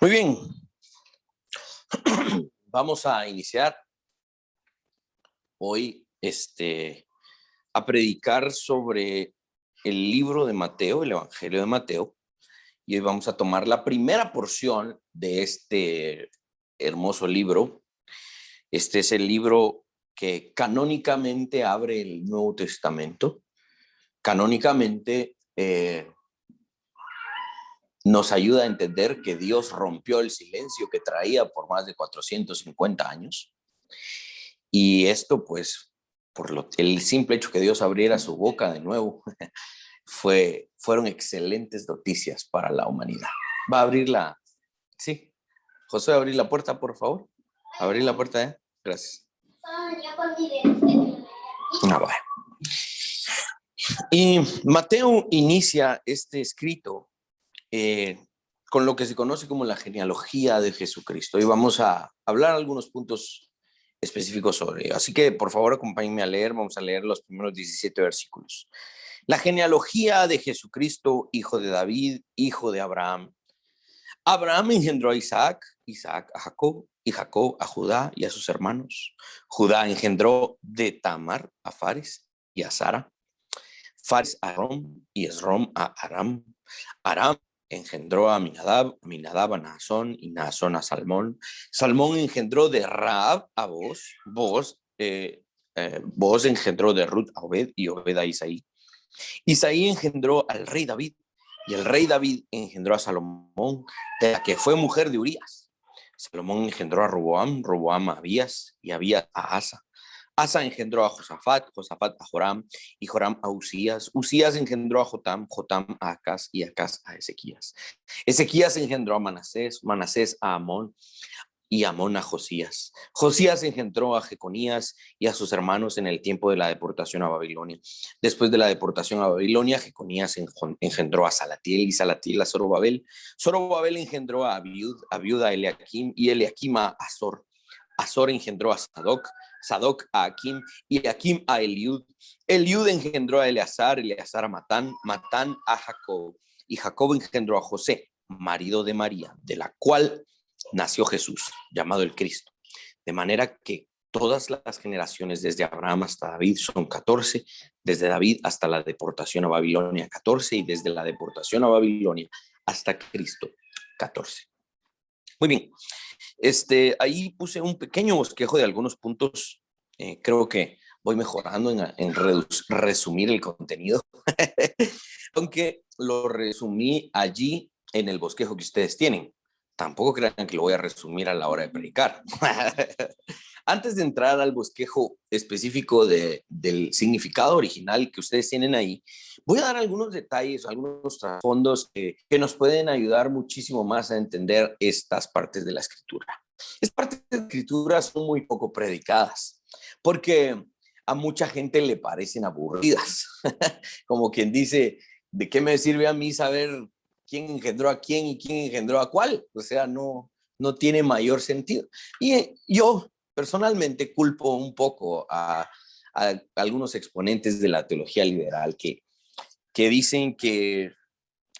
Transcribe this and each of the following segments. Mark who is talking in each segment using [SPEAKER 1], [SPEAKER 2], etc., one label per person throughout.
[SPEAKER 1] Muy bien, vamos a iniciar hoy a predicar sobre el libro de Mateo, el Evangelio de Mateo, y hoy vamos a tomar la primera porción de este hermoso libro. Este es el libro que canónicamente abre el Nuevo Testamento. Canónicamente nos ayuda a entender que Dios rompió el silencio que traía por más de 450 años. Y esto, pues, el simple hecho que Dios abriera su boca de nuevo, fueron excelentes noticias para la humanidad. Va a abrir sí, José, abrir la puerta, por favor. Abrir la puerta, Gracias. Vale. Y Mateo inicia este escrito con lo que se conoce como la genealogía de Jesucristo. Y vamos a hablar algunos puntos específicos sobre ello. Así que, por favor, acompáñenme a leer. Vamos a leer los primeros 17 versículos. La genealogía de Jesucristo, hijo de David, hijo de Abraham. Abraham engendró a Isaac, Isaac a Jacob, y Jacob a Judá y a sus hermanos. Judá engendró de Tamar a Fares y a Sara. Fares a Esrom y Esrom a Aram. Aram engendró a Aminadab a Naasón y Naasón a Salmón. Salmón engendró de Rahab a Boaz. Boaz engendró de Ruth a Obed y Obed a Isaí. Isaí engendró al rey David y el rey David engendró a Salomón, de la que fue mujer de Urías. Salomón engendró a Roboam, Roboam a Abías y Abías a Asa. Asa engendró a Josafat, Josafat a Joram y Joram a Usías. Usías engendró a Jotam, Jotam a Acaz y Acaz a Ezequías. Ezequías engendró a Manasés, Manasés a Amón y Amón a Josías. Josías engendró a Jeconías y a sus hermanos en el tiempo de la deportación a Babilonia. Después de la deportación a Babilonia, Jeconías engendró a Salatiel y Salatiel a Zorobabel. Zorobabel engendró a Abiud a Eliakim y Eliakim a Azor. Azor engendró a Sadoc, Sadoc a Akim y Akim a Eliud. Eliud engendró a Eleazar, Eleazar a Matán, Matán a Jacob. Y Jacob engendró a José, marido de María, de la cual nació Jesús, llamado el Cristo. De manera que todas las generaciones desde Abraham hasta David son 14, desde David hasta la deportación a Babilonia 14 y desde la deportación a Babilonia hasta Cristo 14. Muy bien. Ahí puse un pequeño bosquejo de algunos puntos. Creo que voy mejorando en resumir el contenido, aunque lo resumí allí en el bosquejo que ustedes tienen. Tampoco crean que lo voy a resumir a la hora de predicar. Antes de entrar al bosquejo específico del significado original que ustedes tienen ahí, voy a dar algunos detalles, algunos trasfondos que nos pueden ayudar muchísimo más a entender estas partes de la escritura. Estas partes de la escritura son muy poco predicadas, porque a mucha gente le parecen aburridas. Como quien dice, ¿de qué me sirve a mí saber quién engendró a quién y quién engendró a cuál? O sea, no tiene mayor sentido. Y yo personalmente culpo un poco a algunos exponentes de la teología liberal que dicen que,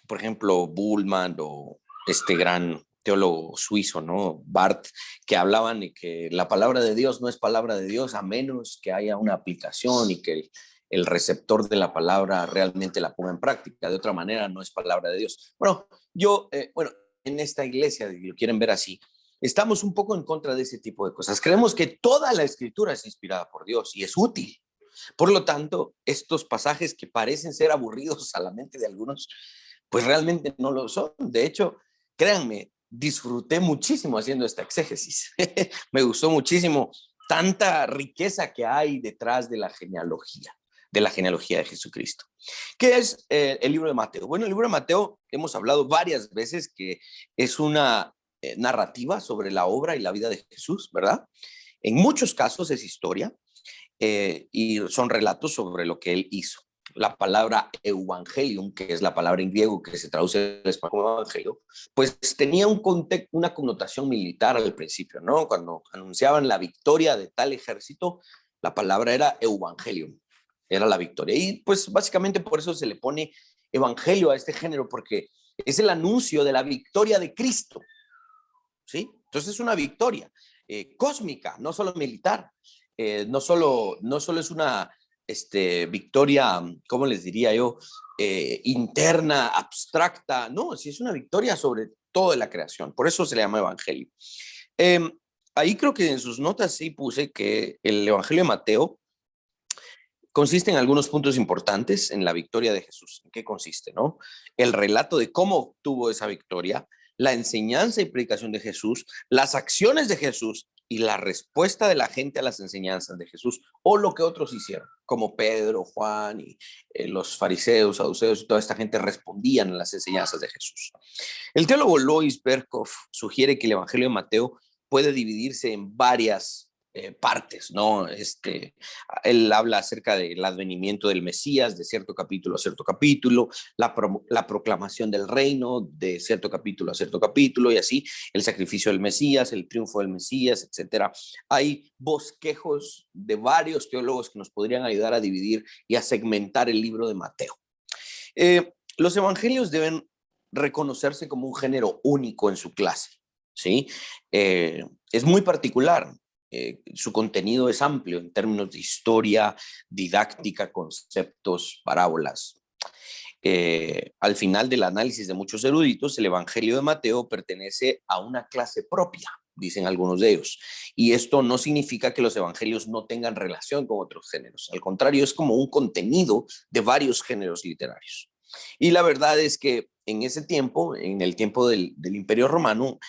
[SPEAKER 1] por ejemplo, Bullman o este gran teólogo suizo, ¿no? Barth, que hablaban de que la palabra de Dios no es palabra de Dios a menos que haya una aplicación y que el receptor de la palabra realmente la ponga en práctica. De otra manera, no es palabra de Dios. Bueno, en esta iglesia, si lo quieren ver así, estamos un poco en contra de ese tipo de cosas. Creemos que toda la escritura es inspirada por Dios y es útil. Por lo tanto, estos pasajes que parecen ser aburridos a la mente de algunos, pues realmente no lo son. De hecho, créanme, disfruté muchísimo haciendo esta exégesis. Me gustó muchísimo tanta riqueza que hay detrás de la genealogía de Jesucristo. ¿Qué es el libro de Mateo? Bueno, el libro de Mateo hemos hablado varias veces que es una narrativa sobre la obra y la vida de Jesús, ¿verdad? En muchos casos es historia y son relatos sobre lo que él hizo. La palabra evangelium, que es la palabra en griego que se traduce al español como evangelio, pues tenía una connotación militar al principio, ¿no? Cuando anunciaban la victoria de tal ejército, la palabra era evangelium, era la victoria. Y pues básicamente por eso se le pone evangelio a este género, porque es el anuncio de la victoria de Cristo. ¿sí? Entonces es una victoria cósmica, no solo militar, no solo es una victoria, ¿cómo les diría yo? Interna, abstracta, no, sí es una victoria sobre toda la creación, por eso se le llama evangelio. Eh, Ahí creo que en sus notas sí puse que el evangelio de Mateo consiste en algunos puntos importantes en la victoria de Jesús. ¿En qué consiste, no? El relato de cómo obtuvo esa victoria, la enseñanza y predicación de Jesús, las acciones de Jesús y la respuesta de la gente a las enseñanzas de Jesús o lo que otros hicieron, como Pedro, Juan y los fariseos, saduceos y toda esta gente respondían a las enseñanzas de Jesús. El teólogo Lois Berkhoff sugiere que el Evangelio de Mateo puede dividirse en varias partes, ¿no? Él habla acerca del advenimiento del Mesías, de cierto capítulo a cierto capítulo, la proclamación del reino, de cierto capítulo a cierto capítulo, y así, el sacrificio del Mesías, el triunfo del Mesías, etcétera. Hay bosquejos de varios teólogos que nos podrían ayudar a dividir y a segmentar el libro de Mateo. Los evangelios deben reconocerse como un género único en su clase, ¿sí? Es muy particular. Su contenido es amplio en términos de historia, didáctica, conceptos, parábolas. Al final del análisis de muchos eruditos, el Evangelio de Mateo pertenece a una clase propia, dicen algunos de ellos. Y esto no significa que los evangelios no tengan relación con otros géneros. Al contrario, es como un contenido de varios géneros literarios. Y la verdad es que en ese tiempo, en el tiempo del Imperio Romano,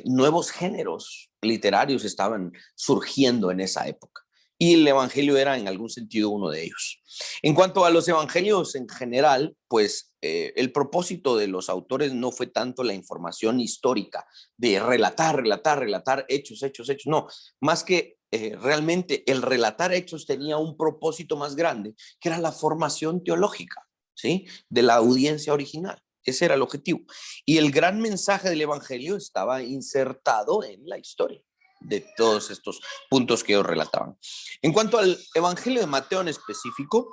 [SPEAKER 1] nuevos géneros literarios estaban surgiendo en esa época. Y el evangelio era en algún sentido uno de ellos. En cuanto a los evangelios en general, pues el propósito de los autores no fue tanto la información histórica de relatar hechos, no, más que realmente el relatar hechos tenía un propósito más grande, que era la formación teológica, ¿sí? De la audiencia original. Ese era el objetivo. Y el gran mensaje del evangelio estaba insertado en la historia de todos estos puntos que ellos relataban. En cuanto al evangelio de Mateo en específico,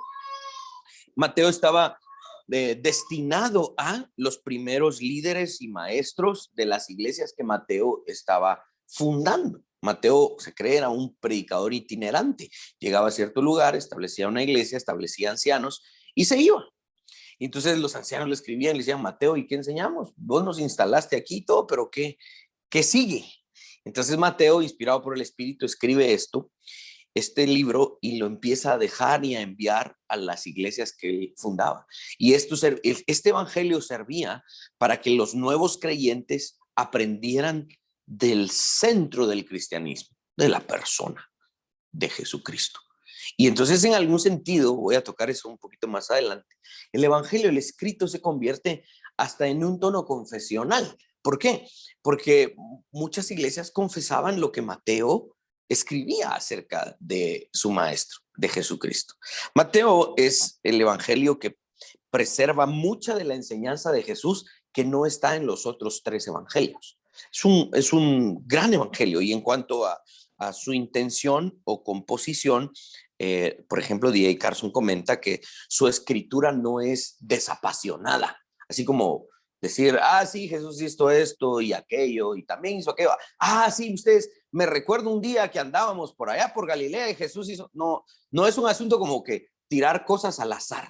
[SPEAKER 1] Mateo estaba destinado a los primeros líderes y maestros de las iglesias que Mateo estaba fundando. Mateo se cree era un predicador itinerante. Llegaba a cierto lugar, establecía una iglesia, establecía ancianos y se iba. Y entonces los ancianos le escribían, le decían, Mateo, ¿y qué enseñamos? Vos nos instalaste aquí y todo, pero ¿qué sigue? Entonces Mateo, inspirado por el Espíritu, escribe este libro y lo empieza a dejar y a enviar a las iglesias que él fundaba. Y este evangelio servía para que los nuevos creyentes aprendieran del centro del cristianismo, de la persona de Jesucristo. Y entonces en algún sentido, voy a tocar eso un poquito más adelante, el evangelio, el escrito se convierte hasta en un tono confesional. ¿Por qué? Porque muchas iglesias confesaban lo que Mateo escribía acerca de su maestro, de Jesucristo. Mateo es el evangelio que preserva mucha de la enseñanza de Jesús que no está en los otros tres evangelios. Es un gran evangelio y en cuanto a su intención o composición, por ejemplo, D.A. Carson comenta que su escritura no es desapasionada, así como decir, sí, Jesús hizo esto y aquello y también hizo aquello. Sí, ustedes, me recuerdo un día que andábamos por allá por Galilea y Jesús hizo, no es un asunto como que tirar cosas al azar,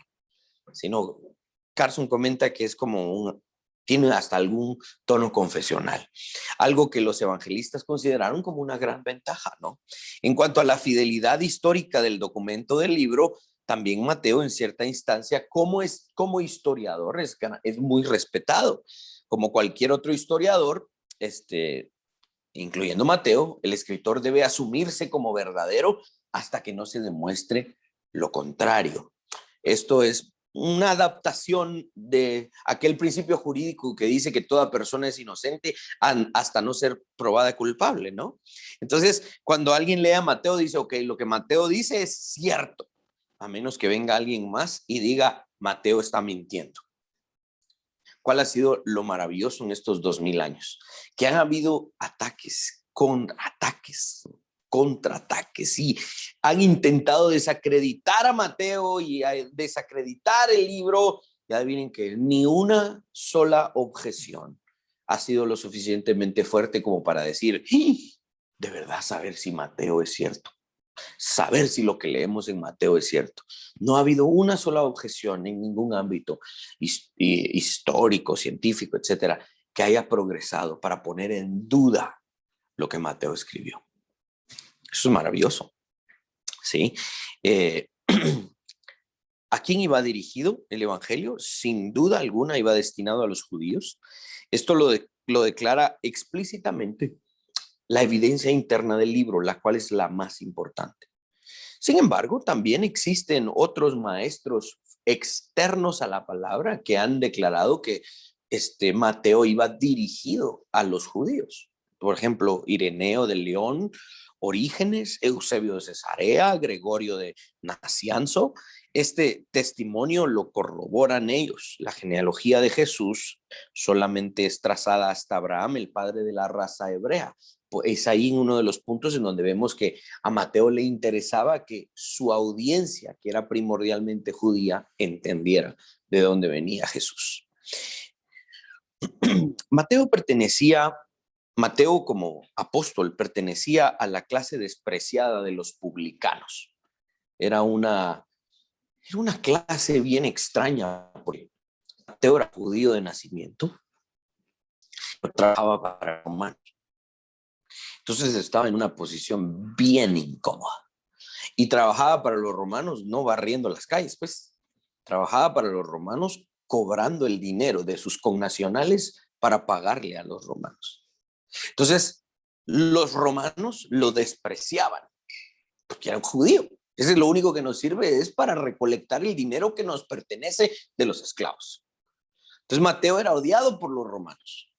[SPEAKER 1] sino Carson comenta que es como tiene hasta algún tono confesional, algo que los evangelistas consideraron como una gran ventaja, ¿no? En cuanto a la fidelidad histórica del documento del libro, también Mateo en cierta instancia como historiador es muy respetado. Como cualquier otro historiador, incluyendo Mateo, el escritor debe asumirse como verdadero hasta que no se demuestre lo contrario. Esto es una adaptación de aquel principio jurídico que dice que toda persona es inocente hasta no ser probada culpable, ¿no? Entonces, cuando alguien lee a Mateo, dice, ok, lo que Mateo dice es cierto, a menos que venga alguien más y diga, Mateo está mintiendo. ¿Cuál ha sido lo maravilloso en estos 2000 años? Que han habido ataques, contraataques y han intentado desacreditar a Mateo y desacreditar el libro. Ya adivinen que ni una sola objeción ha sido lo suficientemente fuerte como para decir, ¡Ah! De verdad saber si Mateo es cierto, saber si lo que leemos en Mateo es cierto. No ha habido una sola objeción en ningún ámbito histórico, científico, etcétera, que haya progresado para poner en duda lo que Mateo escribió. Eso es maravilloso, ¿sí? ¿A quién iba dirigido el evangelio? Sin duda alguna iba destinado a los judíos. Esto lo declara explícitamente la evidencia interna del libro, la cual es la más importante. Sin embargo, también existen otros maestros externos a la palabra que han declarado que Mateo iba dirigido a los judíos. Por ejemplo, Ireneo de León, Orígenes, Eusebio de Cesarea, Gregorio de Nacianzo. Este testimonio lo corroboran ellos. La genealogía de Jesús solamente es trazada hasta Abraham, el padre de la raza hebrea. Pues es ahí uno de los puntos en donde vemos que a Mateo le interesaba que su audiencia, que era primordialmente judía, entendiera de dónde venía Jesús. Mateo como apóstol pertenecía a la clase despreciada de los publicanos. Era una clase bien extraña, porque Mateo era judío de nacimiento, pero trabajaba para romanos. Entonces estaba en una posición bien incómoda. Y trabajaba para los romanos no barriendo las calles, pues. Trabajaba para los romanos cobrando el dinero de sus connacionales para pagarle a los romanos. Entonces, los romanos lo despreciaban porque era un judío. Ese es lo único que nos sirve, es para recolectar el dinero que nos pertenece de los esclavos. Entonces, Mateo era odiado por los romanos.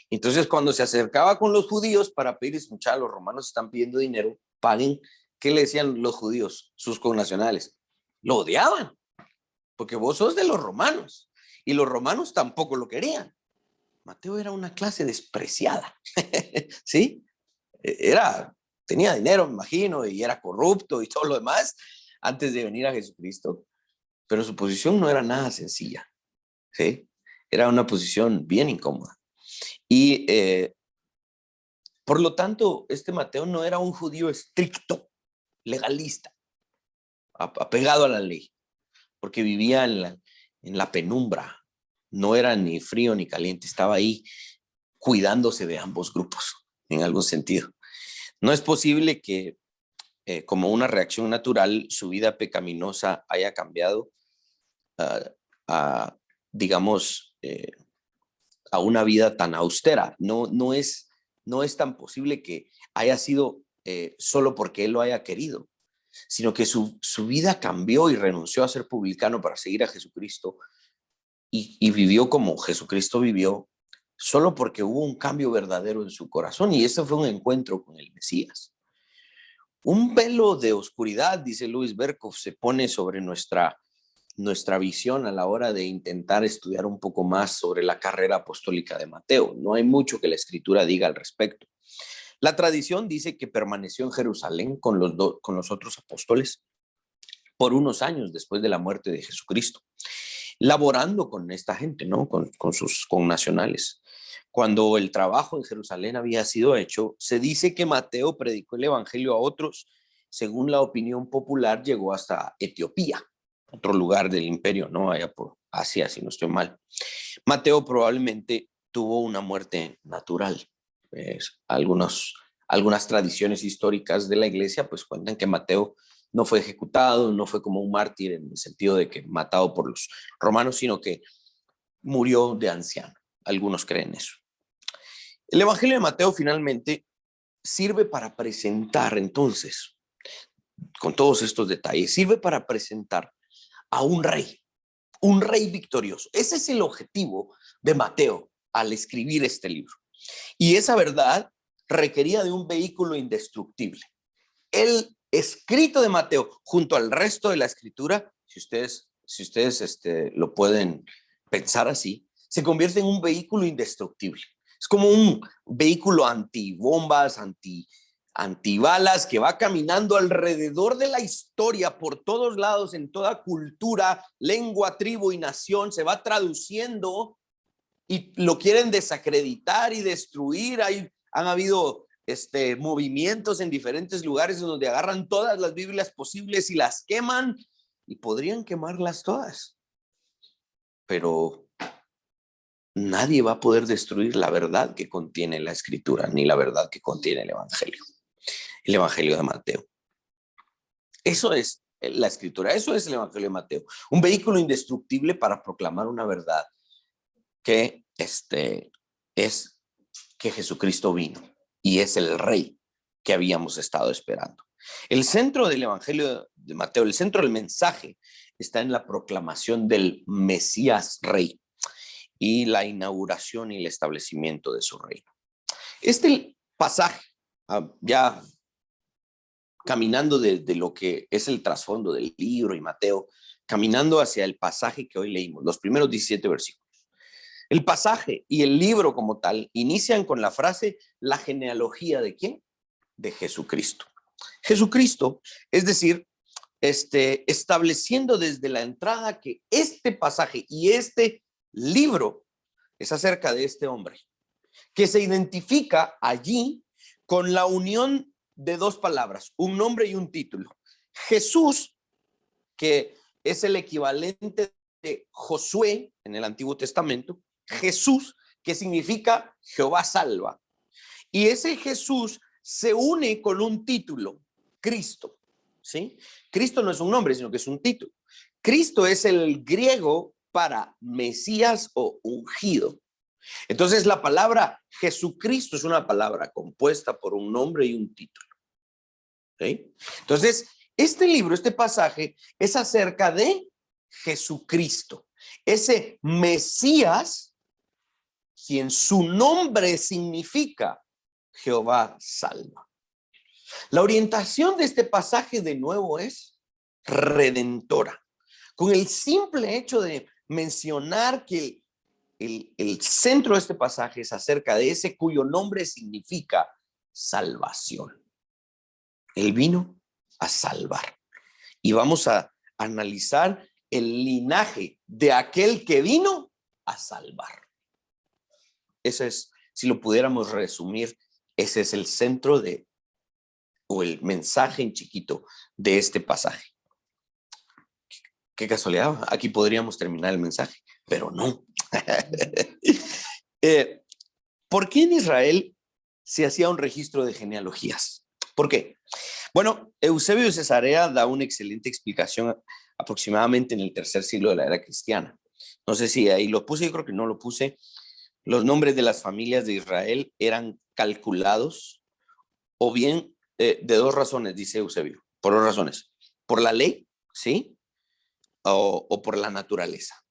[SPEAKER 1] Entonces, cuando se acercaba con los judíos para pedir, muchachos, los romanos están pidiendo dinero, paguen. ¿Qué le decían los judíos, sus connacionales? Lo odiaban, porque vos sos de los romanos, y los romanos tampoco lo querían. Mateo era una clase despreciada, ¿sí? Tenía dinero, me imagino, y era corrupto y todo lo demás antes de venir a Jesucristo, pero su posición no era nada sencilla, ¿sí? Era una posición bien incómoda. Y por lo tanto, Mateo no era un judío estricto, legalista, apegado a la ley, porque vivía en la penumbra, no era ni frío ni caliente, estaba ahí cuidándose de ambos grupos, en algún sentido. No es posible que como una reacción natural su vida pecaminosa haya cambiado digamos, a una vida tan austera. No es tan posible que haya sido solo porque él lo haya querido, sino que su vida cambió y renunció a ser publicano para seguir a Jesucristo y vivió como Jesucristo vivió, solo porque hubo un cambio verdadero en su corazón, y ese fue un encuentro con el Mesías. Un velo de oscuridad, dice Louis Berkhoff, se pone sobre nuestra visión a la hora de intentar estudiar un poco más sobre la carrera apostólica de Mateo. No hay mucho que la Escritura diga al respecto. La tradición dice que permaneció en Jerusalén con los otros apóstoles por unos años después de la muerte de Jesucristo, laborando con esta gente, ¿no? Con sus connacionales. Cuando el trabajo en Jerusalén había sido hecho, se dice que Mateo predicó el evangelio a otros. Según la opinión popular, llegó hasta Etiopía, otro lugar del imperio, ¿no? Allá por Asia, si no estoy mal. Mateo probablemente tuvo una muerte natural. Algunas tradiciones históricas de la iglesia pues cuentan que Mateo no fue ejecutado, no fue como un mártir en el sentido de que matado por los romanos, sino que murió de anciano. Algunos creen eso. El Evangelio de Mateo finalmente sirve para presentar, entonces, con todos estos detalles, sirve para presentar a un rey victorioso. Ese es el objetivo de Mateo al escribir este libro. Y esa verdad requería de un vehículo indestructible. El escrito de Mateo, junto al resto de la escritura, si ustedes lo pueden pensar así, se convierte en un vehículo indestructible. Es como un vehículo antibombas, antibalas, que va caminando alrededor de la historia por todos lados, en toda cultura, lengua, tribu y nación, se va traduciendo y lo quieren desacreditar y destruir. Han habido movimientos en diferentes lugares donde agarran todas las Biblias posibles y las queman, y podrían quemarlas todas, pero nadie va a poder destruir la verdad que contiene la Escritura, ni la verdad que contiene el Evangelio de Mateo. Eso es la Escritura, eso es el Evangelio de Mateo, un vehículo indestructible para proclamar una verdad que es que Jesucristo vino y es el Rey que habíamos estado esperando. El centro del Evangelio de Mateo, el centro del mensaje, está en la proclamación del Mesías Rey y la inauguración y el establecimiento de su reino. Este pasaje, ya caminando de lo que es el trasfondo del libro y Mateo, caminando hacia el pasaje que hoy leímos, los primeros 17 versículos. El pasaje y el libro como tal inician con la frase, la genealogía ¿de quién? De Jesucristo. Jesucristo, es decir, estableciendo desde la entrada que este pasaje y este libro es acerca de este hombre, que se identifica allí con la unión de dos palabras, un nombre y un título. Jesús, que es el equivalente de Josué en el Antiguo Testamento, Jesús, que significa Jehová salva. Y ese Jesús se une con un título, Cristo, ¿sí? Cristo no es un nombre, sino que es un título. Cristo es el griego para Mesías o ungido. Entonces la palabra Jesucristo es una palabra compuesta por un nombre y un título. ¿Sí? Entonces, este libro, este pasaje es acerca de Jesucristo, ese Mesías, quien su nombre significa Jehová salva. La orientación de este pasaje de nuevo es redentora. Con el simple hecho de mencionar que el centro de este pasaje es acerca de ese cuyo nombre significa salvación. Él vino a salvar. Y vamos a analizar el linaje de aquel que vino a salvar. Ese es, si lo pudiéramos resumir, ese es el centro o el mensaje en chiquito de este pasaje. Qué casualidad, aquí podríamos terminar el mensaje, pero no. ¿Por qué en Israel se hacía un registro de genealogías? ¿Por qué? Bueno, Eusebio de Cesarea da una excelente explicación aproximadamente en el tercer siglo de la era cristiana. No sé si ahí lo puse, yo creo que no lo puse. Los nombres de las familias de Israel eran calculados o bien de dos razones, dice Eusebio, por dos razones. Por la ley, ¿sí? O por la naturaleza.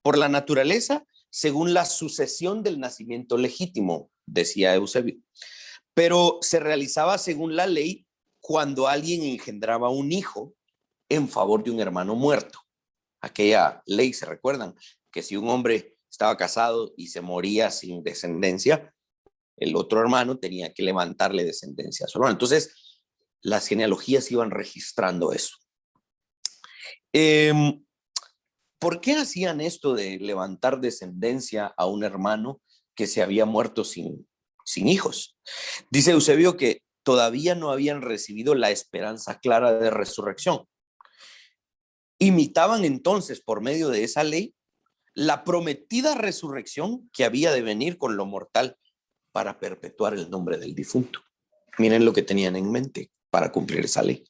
[SPEAKER 1] Por la naturaleza, según la sucesión del nacimiento legítimo, decía Eusebio. Pero se realizaba según la ley cuando alguien engendraba un hijo en favor de un hermano muerto. Aquella ley, ¿se recuerdan? Que si un hombre estaba casado y se moría sin descendencia, el otro hermano tenía que levantarle descendencia a su hermano. Entonces, las genealogías iban registrando eso. ¿Por qué hacían esto de levantar descendencia a un hermano que se había muerto sin hijos? Dice Eusebio que todavía no habían recibido la esperanza clara de resurrección. Imitaban entonces, por medio de esa ley, la prometida resurrección que había de venir con lo mortal para perpetuar el nombre del difunto. Miren lo que tenían en mente para cumplir esa ley.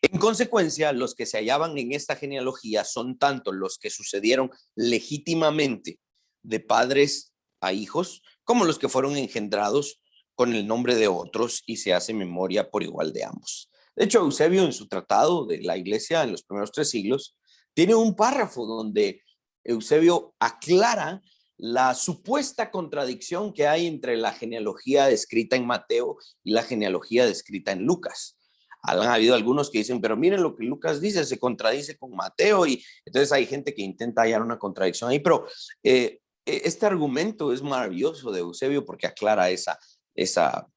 [SPEAKER 1] En consecuencia, los que se hallaban en esta genealogía son tanto los que sucedieron legítimamente de padres a hijos, como los que fueron engendrados con el nombre de otros y se hace memoria por igual de ambos. De hecho, Eusebio en su tratado de la iglesia en los primeros 3 siglos tiene un párrafo donde Eusebio aclara la supuesta contradicción que hay entre la genealogía descrita en Mateo y la genealogía descrita en Lucas. Han habido algunos que dicen, pero miren lo que Lucas dice, se contradice con Mateo, y entonces hay gente que intenta hallar una contradicción ahí, pero este argumento es maravilloso de Eusebio porque aclara esa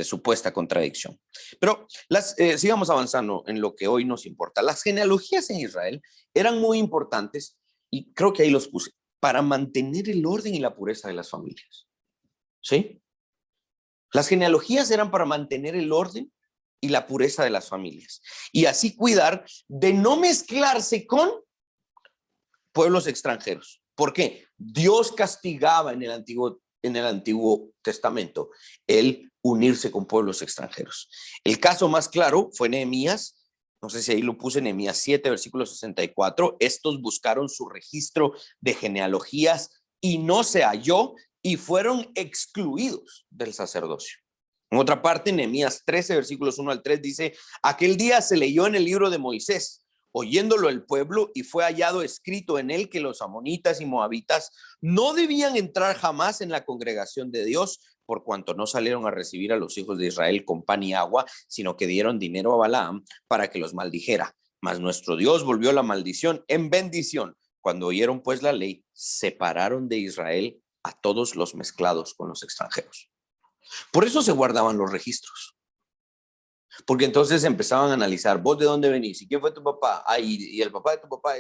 [SPEAKER 1] supuesta contradicción. Pero sigamos avanzando en lo que hoy nos importa. Las genealogías en Israel eran muy importantes y creo que ahí los puse. para mantener el orden y la pureza de las familias. ¿Sí? Las genealogías eran para mantener el orden y la pureza de las familias. Y así cuidar de no mezclarse con pueblos extranjeros. ¿Por qué? Dios castigaba en el Antiguo Testamento el unirse con pueblos extranjeros. El caso más claro fue Nehemías. No sé si ahí lo puse, Nehemías 7, versículo 64. Estos buscaron su registro de genealogías y no se halló y fueron excluidos del sacerdocio. En otra parte, Nehemías 13, versículos 1 al 3 dice: aquel día se leyó en el libro de Moisés, oyéndolo el pueblo, y fue hallado escrito en él que los amonitas y moabitas no debían entrar jamás en la congregación de Dios, por cuanto no salieron a recibir a los hijos de Israel con pan y agua, sino que dieron dinero a Balaam para que los maldijera. Mas nuestro Dios volvió la maldición en bendición. Cuando oyeron pues la ley, separaron de Israel a todos los mezclados con los extranjeros. Por eso se guardaban los registros. Porque entonces empezaban a analizar, ¿vos de dónde venís? ¿Y quién fue tu papá? Ah, y el papá de tu papá,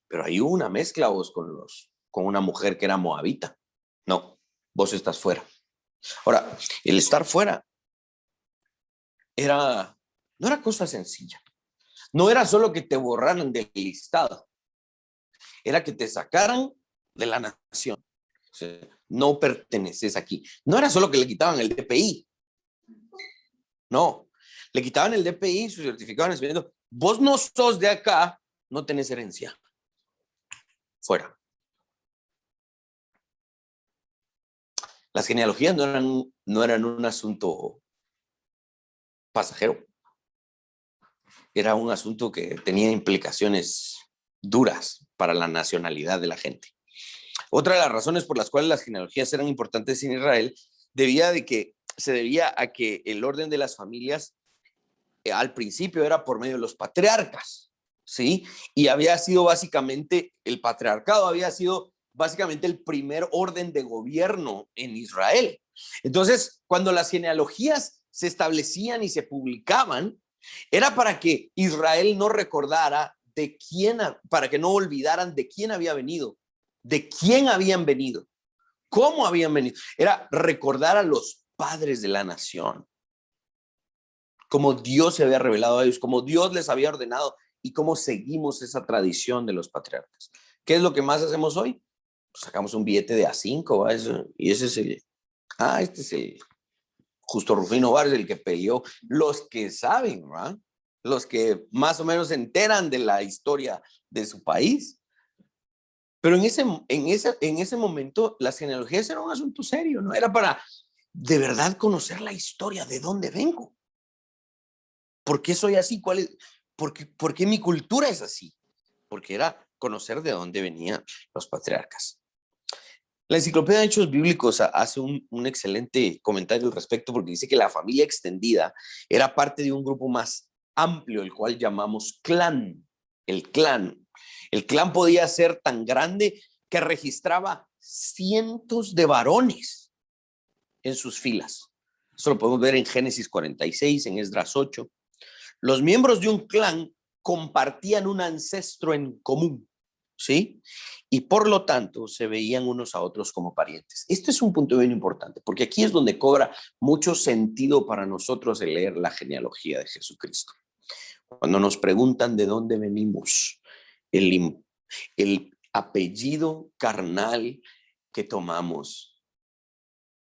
[SPEAKER 1] pero hay una mezcla vos con una mujer que era moabita. No, vos estás fuera. Ahora, el estar fuera no era cosa sencilla. No era solo que te borraran del listado, era que te sacaran de la nación. O sea, no perteneces aquí. No era solo que le quitaban el DPI. No, le quitaban el DPI, su certificado de nacimiento. Vos no sos de acá, no tenés herencia. Fuera. Las genealogías no eran un asunto pasajero. Era un asunto que tenía implicaciones duras para la nacionalidad de la gente. Otra de las razones por las cuales las genealogías eran importantes en Israel se debía a que el orden de las familias al principio era por medio de los patriarcas, ¿sí? Y el patriarcado había sido básicamente el primer orden de gobierno en Israel. Entonces, cuando las genealogías se establecían y se publicaban, era para que Israel no recordara para que no olvidaran de quién había venido, de quién habían venido, cómo habían venido. Era recordar a los padres de la nación, cómo Dios se había revelado a ellos, cómo Dios les había ordenado y cómo seguimos esa tradición de los patriarcas. ¿Qué es lo que más hacemos hoy? Pues sacamos un billete de A5, ¿va? Y ese es este es el Justo Rufino Vargas, el que peleó. Los que saben, ¿verdad? Los que más o menos se enteran de la historia de su país. Pero en ese momento las genealogías eran un asunto serio, ¿no? Era para de verdad conocer la historia, de dónde vengo. ¿Por qué soy así? ¿Por qué mi cultura es así? Porque era conocer de dónde venían los patriarcas. La Enciclopedia de Hechos Bíblicos hace un excelente comentario al respecto, porque dice que la familia extendida era parte de un grupo más amplio, el cual llamamos clan. El clan. El clan podía ser tan grande que registraba cientos de varones en sus filas. Eso lo podemos ver en Génesis 46, en Esdras 8. Los miembros de un clan compartían un ancestro en común, ¿sí? Y por lo tanto se veían unos a otros como parientes. Este es un punto bien importante, porque aquí es donde cobra mucho sentido para nosotros el leer la genealogía de Jesucristo. Cuando nos preguntan de dónde venimos, el apellido carnal que tomamos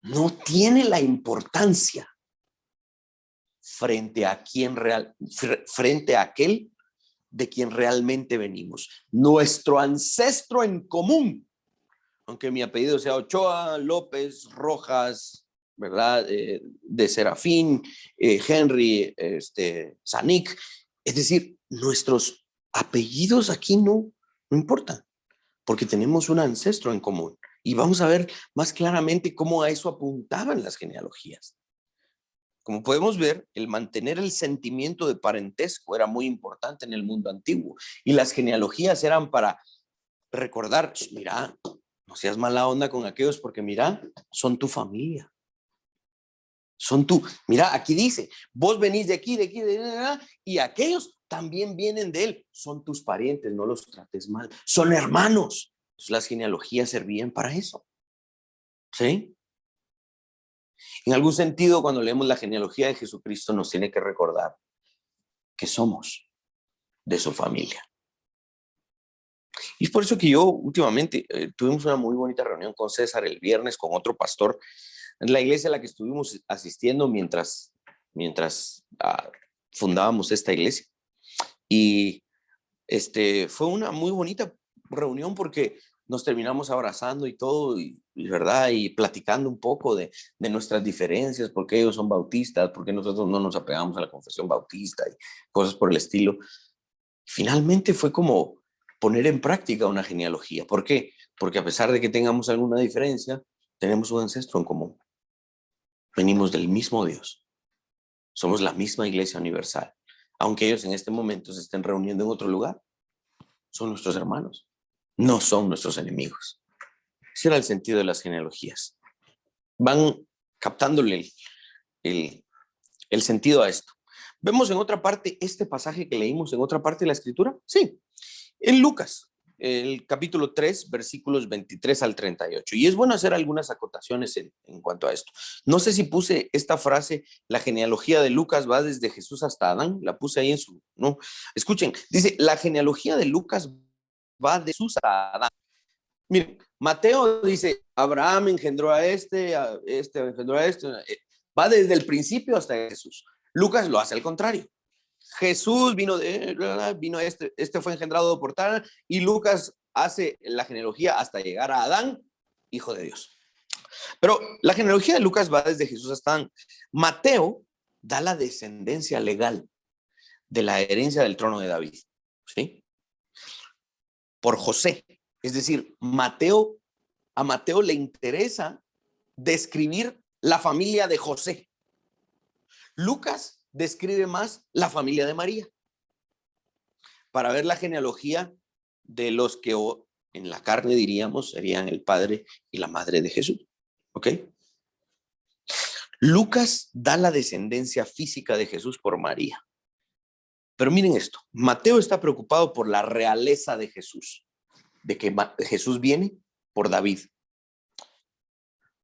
[SPEAKER 1] no tiene la importancia frente a aquel de quien realmente venimos. Nuestro ancestro en común, aunque mi apellido sea Ochoa, López, Rojas, ¿verdad? De Serafín, Henry, Zanik. Es decir, nuestros apellidos aquí no importan, porque tenemos un ancestro en común. Y vamos a ver más claramente cómo a eso apuntaban las genealogías. Como podemos ver, el mantener el sentimiento de parentesco era muy importante en el mundo antiguo, y las genealogías eran para recordar, mira, no seas mala onda con aquellos porque mira, son tu familia. Mira, aquí dice, vos venís de aquí, y aquellos también vienen de él. Son tus parientes, no los trates mal. Son hermanos, Entonces, las genealogías servían para eso, ¿sí? En algún sentido, cuando leemos la genealogía de Jesucristo, nos tiene que recordar que somos de su familia. Y es por eso que yo últimamente tuvimos una muy bonita reunión con César el viernes, con otro pastor, en la iglesia a la que estuvimos asistiendo mientras fundábamos esta iglesia. Y fue una muy bonita reunión porque nos terminamos abrazando y todo, ¿verdad? Y platicando un poco de nuestras diferencias, porque ellos son bautistas, porque nosotros no nos apegamos a la confesión bautista y cosas por el estilo. Finalmente fue como poner en práctica una genealogía. ¿Por qué? Porque a pesar de que tengamos alguna diferencia, tenemos un ancestro en común. Venimos del mismo Dios. Somos la misma Iglesia Universal. Aunque ellos en este momento se estén reuniendo en otro lugar, son nuestros hermanos. No son nuestros enemigos. Ese era el sentido de las genealogías. Van captándole el sentido a esto. ¿Vemos en otra parte este pasaje que leímos en otra parte de la Escritura? Sí, en Lucas, el capítulo 3, versículos 23 al 38. Y es bueno hacer algunas acotaciones en cuanto a esto. No sé si puse esta frase, la genealogía de Lucas va desde Jesús hasta Adán, la puse ahí en su... No, escuchen, dice, la genealogía de Lucas va de Jesús a Adán. Miren, Mateo dice, Abraham engendró a este engendró a este. Va desde el principio hasta Jesús. Lucas lo hace al contrario. Jesús vino este fue engendrado por tal, y Lucas hace la genealogía hasta llegar a Adán, hijo de Dios. Pero la genealogía de Lucas va desde Jesús hasta Adán. Mateo da la descendencia legal de la herencia del trono de David, ¿sí? Por José. Es decir, a Mateo le interesa describir la familia de José. Lucas describe más la familia de María, para ver la genealogía de los que en la carne diríamos serían el padre y la madre de Jesús. ¿Ok? Lucas da la descendencia física de Jesús por María. Pero miren esto, Mateo está preocupado por la realeza de Jesús, de que Jesús viene por David.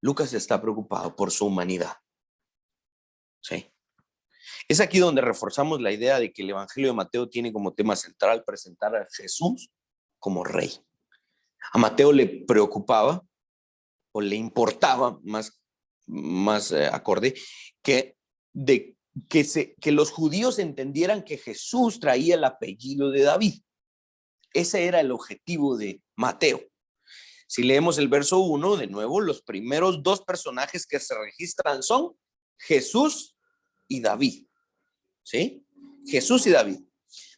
[SPEAKER 1] Lucas está preocupado por su humanidad. ¿Sí? Es aquí donde reforzamos la idea de que el Evangelio de Mateo tiene como tema central presentar a Jesús como rey. A Mateo le preocupaba o le importaba más acorde que los judíos entendieran que Jesús traía el apellido de David. Ese era el objetivo de Mateo. Si leemos el verso 1, de nuevo, los primeros dos personajes que se registran son Jesús y David. ¿Sí? Jesús y David.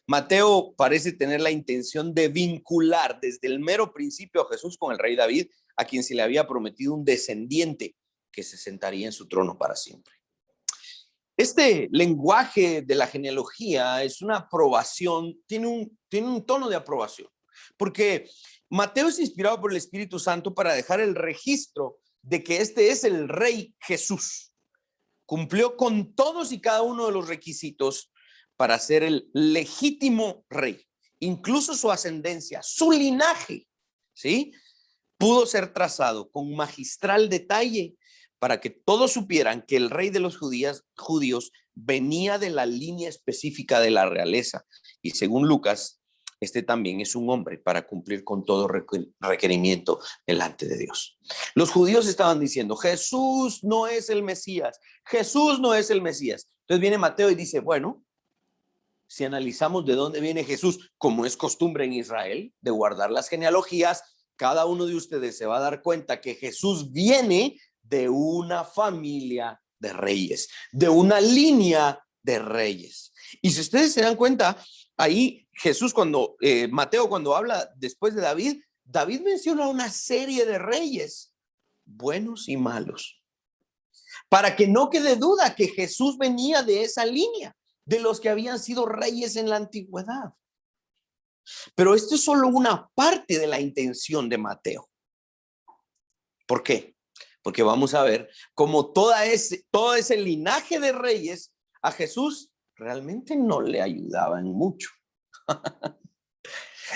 [SPEAKER 1] Mateo parece tener la intención de vincular desde el mero principio a Jesús con el rey David, a quien se le había prometido un descendiente que se sentaría en su trono para siempre. Este lenguaje de la genealogía es una aprobación, tiene un tono de aprobación, porque Mateo es inspirado por el Espíritu Santo para dejar el registro de que este es el rey Jesús. Cumplió con todos y cada uno de los requisitos para ser el legítimo rey. Incluso su ascendencia, su linaje, ¿sí? Pudo ser trazado con magistral detalle para que todos supieran que el rey de los judíos venía de la línea específica de la realeza. Y según Lucas, este también es un hombre para cumplir con todo requerimiento delante de Dios. Los judíos estaban diciendo, Jesús no es el Mesías, Jesús no es el Mesías. Entonces viene Mateo y dice, bueno, si analizamos de dónde viene Jesús, como es costumbre en Israel, de guardar las genealogías, cada uno de ustedes se va a dar cuenta que Jesús viene de una familia de reyes, de una línea de reyes. Y si ustedes se dan cuenta, ahí Jesús Mateo cuando habla después de David menciona una serie de reyes, buenos y malos, para que no quede duda que Jesús venía de esa línea, de los que habían sido reyes en la antigüedad. Pero esto es solo una parte de la intención de Mateo. ¿Por qué? Porque vamos a ver cómo todo ese linaje de reyes a Jesús realmente no le ayudaba en mucho.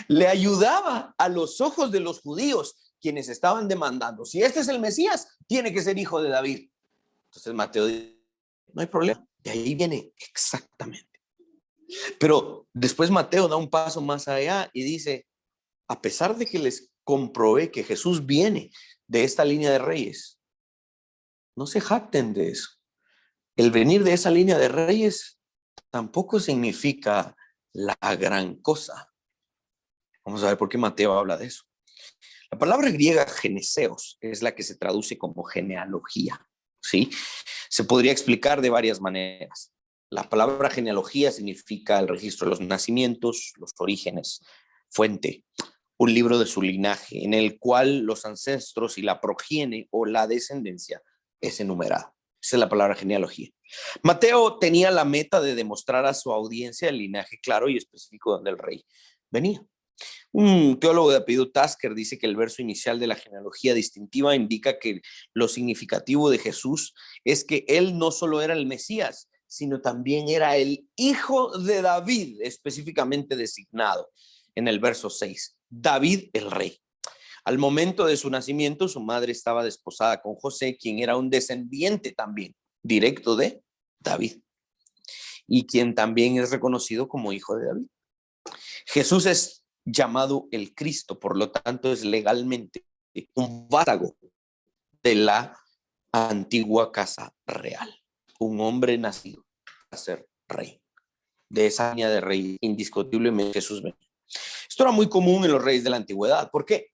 [SPEAKER 1] Le ayudaba a los ojos de los judíos, quienes estaban demandando, si este es el Mesías, tiene que ser hijo de David. Entonces Mateo dice, no hay problema, de ahí viene exactamente. Pero después Mateo da un paso más allá y dice, a pesar de que les comprobé que Jesús viene de esta línea de reyes, no se jacten de eso. El venir de esa línea de reyes tampoco significa la gran cosa. Vamos a ver por qué Mateo habla de eso. La palabra griega geneseos es la que se traduce como genealogía, ¿sí? Se podría explicar de varias maneras. La palabra genealogía significa el registro de los nacimientos, los orígenes, fuente, un libro de su linaje, en el cual los ancestros y la progenie o la descendencia es enumerada. Esa es la palabra genealogía. Mateo tenía la meta de demostrar a su audiencia el linaje claro y específico donde el rey venía. Un teólogo de apellido Tasker dice que el verso inicial de la genealogía distintiva indica que lo significativo de Jesús es que él no solo era el Mesías, sino también era el hijo de David, específicamente designado en el verso 6. David el rey. Al momento de su nacimiento, su madre estaba desposada con José, quien era un descendiente también directo de David y quien también es reconocido como hijo de David. Jesús es llamado el Cristo, por lo tanto es legalmente un vástago de la antigua casa real, un hombre nacido para ser rey. De esa línea de rey, indiscutiblemente Jesús venía. Esto era muy común en los reyes de la antigüedad. ¿Por qué?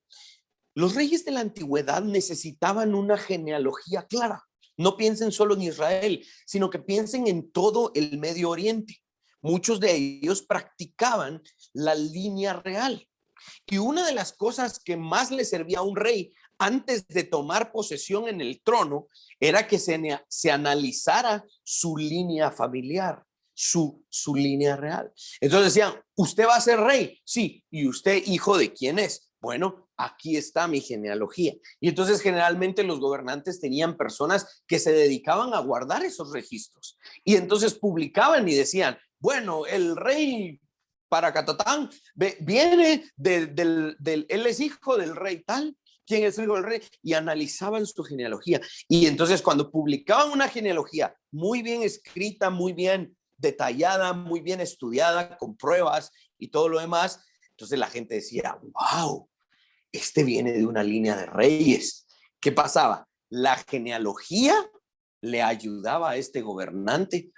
[SPEAKER 1] Los reyes de la antigüedad necesitaban una genealogía clara. No piensen solo en Israel, sino que piensen en todo el Medio Oriente. Muchos de ellos practicaban la línea real. Y una de las cosas que más le servía a un rey antes de tomar posesión en el trono era que se analizara su línea familiar, su línea real. Entonces decían, ¿usted va a ser rey? Sí. ¿Y usted hijo de quién es? Bueno, aquí está mi genealogía. Y entonces generalmente los gobernantes tenían personas que se dedicaban a guardar esos registros. Y entonces publicaban y decían, bueno, el rey Paracatatán viene él es hijo del rey tal, quién es el hijo del rey, y analizaban su genealogía. Y entonces cuando publicaban una genealogía muy bien escrita, muy bien detallada, muy bien estudiada, con pruebas y todo lo demás, entonces la gente decía, wow, este viene de una línea de reyes. ¿Qué pasaba? La genealogía le ayudaba a este gobernante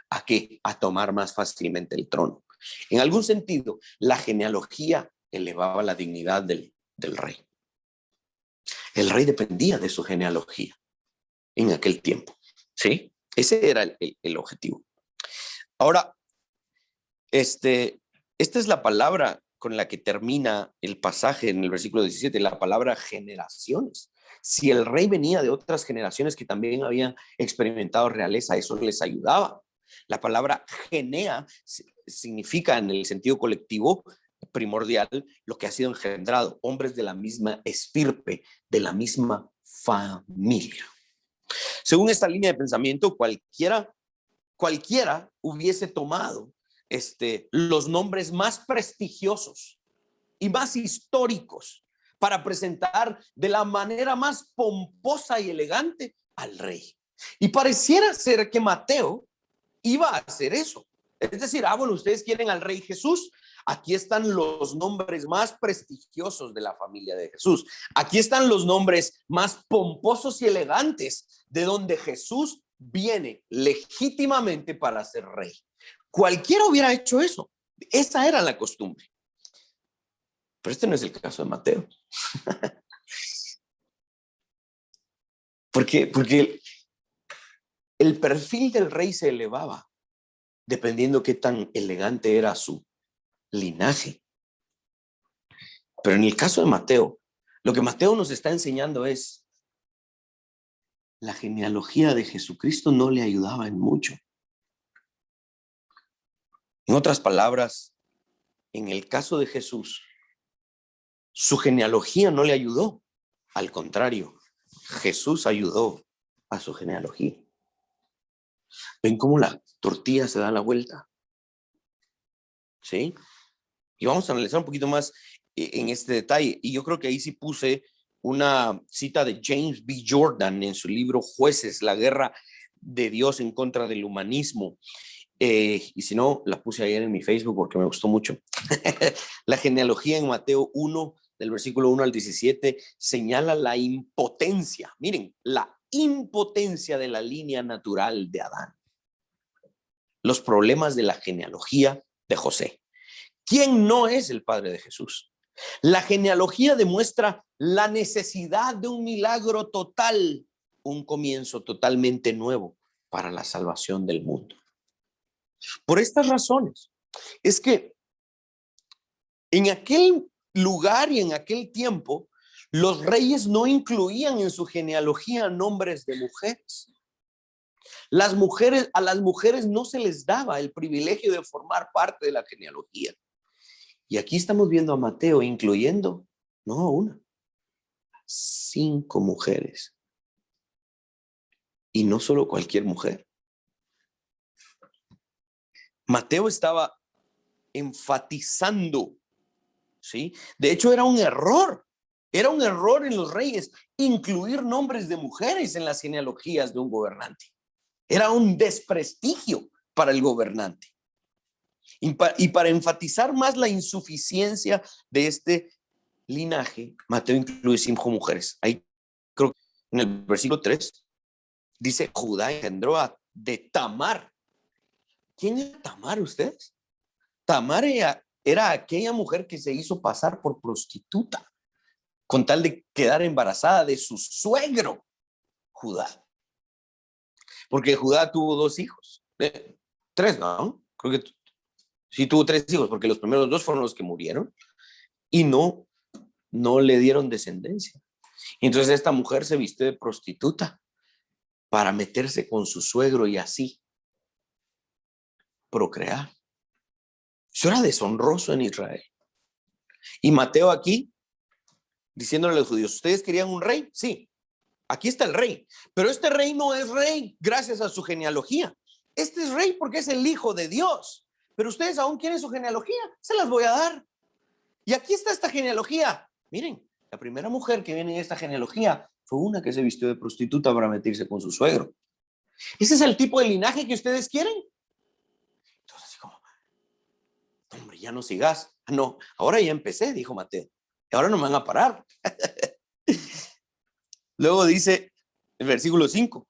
[SPEAKER 1] a tomar más fácilmente el trono. En algún sentido, la genealogía elevaba la dignidad del rey. El rey dependía de su genealogía en aquel tiempo, ¿sí? Ese era el objetivo. Ahora, esta es la palabra con la que termina el pasaje en el versículo 17, la palabra generaciones. Si el rey venía de otras generaciones que también habían experimentado realeza, eso les ayudaba. La palabra genea significa en el sentido colectivo primordial lo que ha sido engendrado, hombres de la misma estirpe, de la misma familia. Según esta línea de pensamiento, cualquiera hubiese tomado los nombres más prestigiosos y más históricos para presentar de la manera más pomposa y elegante al rey. Y pareciera ser que Mateo iba a hacer eso. Es decir, bueno, ustedes quieren al rey Jesús. Aquí están los nombres más prestigiosos de la familia de Jesús. Aquí están los nombres más pomposos y elegantes de donde Jesús viene legítimamente para ser rey. Cualquiera hubiera hecho eso. Esa era la costumbre. Pero este no es el caso de Mateo. Porque el perfil del rey se elevaba dependiendo qué tan elegante era su linaje. Pero en el caso de Mateo, lo que Mateo nos está enseñando es la genealogía de Jesucristo no le ayudaba en mucho. En otras palabras, en el caso de Jesús, su genealogía no le ayudó. Al contrario, Jesús ayudó a su genealogía. ¿Ven cómo la tortilla se da la vuelta? ¿Sí? Y vamos a analizar un poquito más en este detalle. Y yo creo que ahí sí puse una cita de James B. Jordan en su libro Jueces, la guerra de Dios en contra del humanismo. Y si no, la puse ayer en mi Facebook porque me gustó mucho. La genealogía en Mateo 1, del versículo 1 al 17, señala la impotencia. Miren, la impotencia de la línea natural de Adán. Los problemas de la genealogía de José. ¿Quién no es el padre de Jesús? La genealogía demuestra la necesidad de un milagro total, un comienzo totalmente nuevo para la salvación del mundo. Por estas razones, es que en aquel lugar y en aquel tiempo, los reyes no incluían en su genealogía nombres de mujeres. A las mujeres no se les daba el privilegio de formar parte de la genealogía. Y aquí estamos viendo a Mateo incluyendo, no una, 5 mujeres. Y no solo cualquier mujer. Mateo estaba enfatizando, ¿sí? De hecho, era un error en los reyes incluir nombres de mujeres en las genealogías de un gobernante. Era un desprestigio para el gobernante. Y para enfatizar más la insuficiencia de este linaje, Mateo incluye 5 mujeres. Ahí creo que en el versículo 3 dice: Judá engendró de Tamar. ¿Quién era Tamar, ustedes? Tamar era aquella mujer que se hizo pasar por prostituta con tal de quedar embarazada de su suegro, Judá. Porque Judá tuvo 2 hijos. 3, ¿no? Creo que sí tuvo 3 hijos, porque los primeros 2 fueron los que murieron y no le dieron descendencia. Entonces esta mujer se vistió de prostituta para meterse con su suegro y así procrear. Eso era deshonroso en Israel. Y Mateo aquí, diciéndole a los judíos: ¿ustedes querían un rey? Sí, aquí está el rey. Pero este rey no es rey gracias a su genealogía. Este es rey porque es el hijo de Dios. Pero ustedes aún quieren su genealogía, se las voy a dar. Y aquí está esta genealogía. Miren, la primera mujer que viene en esta genealogía fue una que se vistió de prostituta para meterse con su suegro. ¿Ese es el tipo de linaje que ustedes quieren? Entonces, como, hombre, ya no sigas. No, ahora ya empecé, dijo Mateo. Ahora no me van a parar. Luego dice el versículo 5: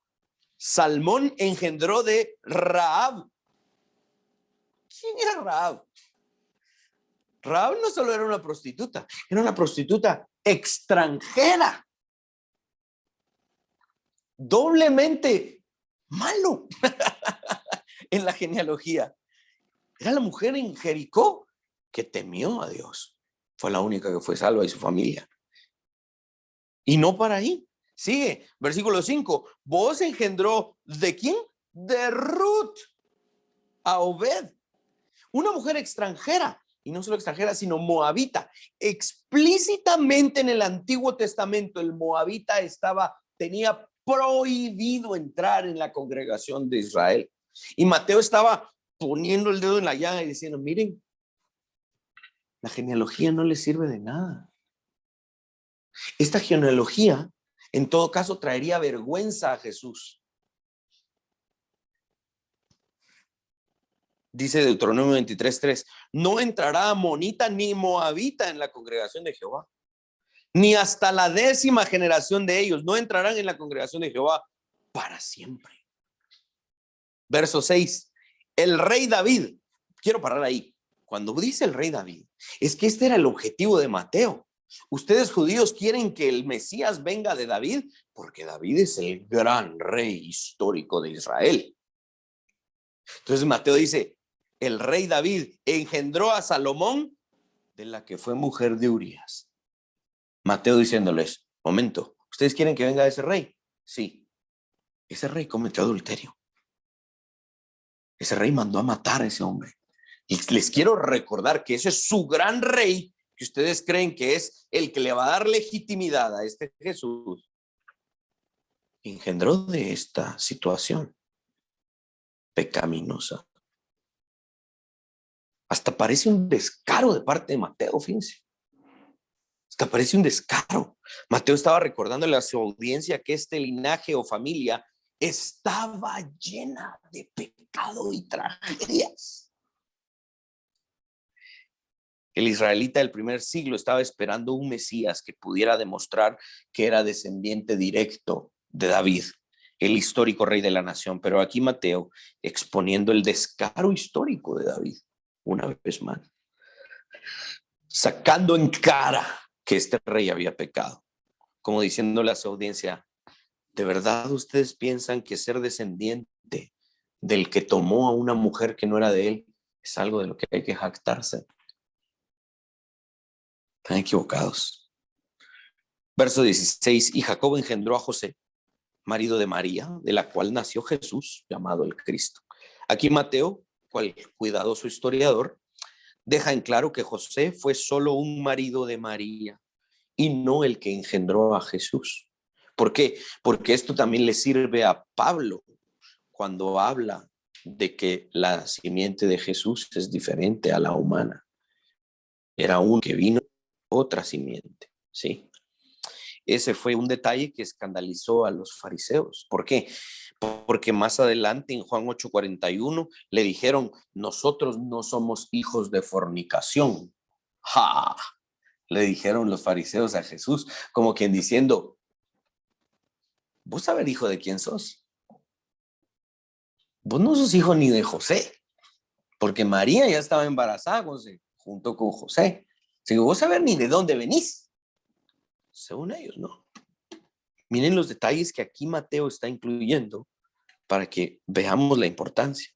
[SPEAKER 1] Salmón engendró de Rahab. ¿Quién era Rahab? Rahab no solo era una prostituta, era una prostituta extranjera. Doblemente malo en la genealogía. Era la mujer en Jericó que temió a Dios. Fue la única que fue salva y su familia. Y no para ahí. Sigue, versículo 5. Boaz engendró ¿de quién? De Ruth a Obed. Una mujer extranjera. Y no solo extranjera, sino moabita. Explícitamente en el Antiguo Testamento, el moabita tenía prohibido entrar en la congregación de Israel. Y Mateo estaba poniendo el dedo en la llaga y diciendo: miren, la genealogía no les sirve de nada. Esta genealogía, en todo caso, traería vergüenza a Jesús. Dice Deuteronomio 23:3: no entrará amonita ni moabita en la congregación de Jehová, ni hasta la 10ª generación de ellos no entrarán en la congregación de Jehová para siempre. Verso 6: el rey David. Quiero parar ahí. Cuando dice el rey David, es que este era el objetivo de Mateo. Ustedes judíos quieren que el Mesías venga de David porque David es el gran rey histórico de Israel. Entonces Mateo dice: el rey David engendró a Salomón, de la que fue mujer de Urías. Mateo diciéndoles: momento, ¿ustedes quieren que venga ese rey? Sí. Ese rey cometió adulterio. Ese rey mandó a matar a ese hombre. Y les quiero recordar que ese es su gran rey, que ustedes creen que es el que le va a dar legitimidad a este Jesús. Engendró de esta situación pecaminosa. Hasta parece un descaro de parte de Mateo, fíjense. Es que parece un descaro. Mateo estaba recordándole a su audiencia que este linaje o familia estaba llena de pecado y tragedias. El israelita del primer siglo estaba esperando un Mesías que pudiera demostrar que era descendiente directo de David, el histórico rey de la nación. Pero aquí Mateo exponiendo el descaro histórico de David, una vez más, sacando en cara que este rey había pecado, como diciéndole a su audiencia: ¿de verdad ustedes piensan que ser descendiente del que tomó a una mujer que no era de él es algo de lo que hay que jactarse? Están equivocados. Verso 16: y Jacob engendró a José, marido de María, de la cual nació Jesús, llamado el Cristo. Aquí Mateo, cual cuidadoso historiador, deja en claro que José fue solo un marido de María y no el que engendró a Jesús. ¿Por qué? Porque esto también le sirve a Pablo cuando habla de que la simiente de Jesús es diferente a la humana. Era uno que vino otra simiente, ¿sí? Ese fue un detalle que escandalizó a los fariseos. ¿Por qué? Porque más adelante en Juan 8:41 le dijeron: nosotros no somos hijos de fornicación. ¡Ja! Le dijeron los fariseos a Jesús, como quien diciendo: vos sabés hijo de quién sos. Vos no sos hijo ni de José, porque María ya estaba embarazada junto con José. Si vos sabés ni de dónde venís. Según ellos, ¿no? Miren los detalles que aquí Mateo está incluyendo para que veamos la importancia.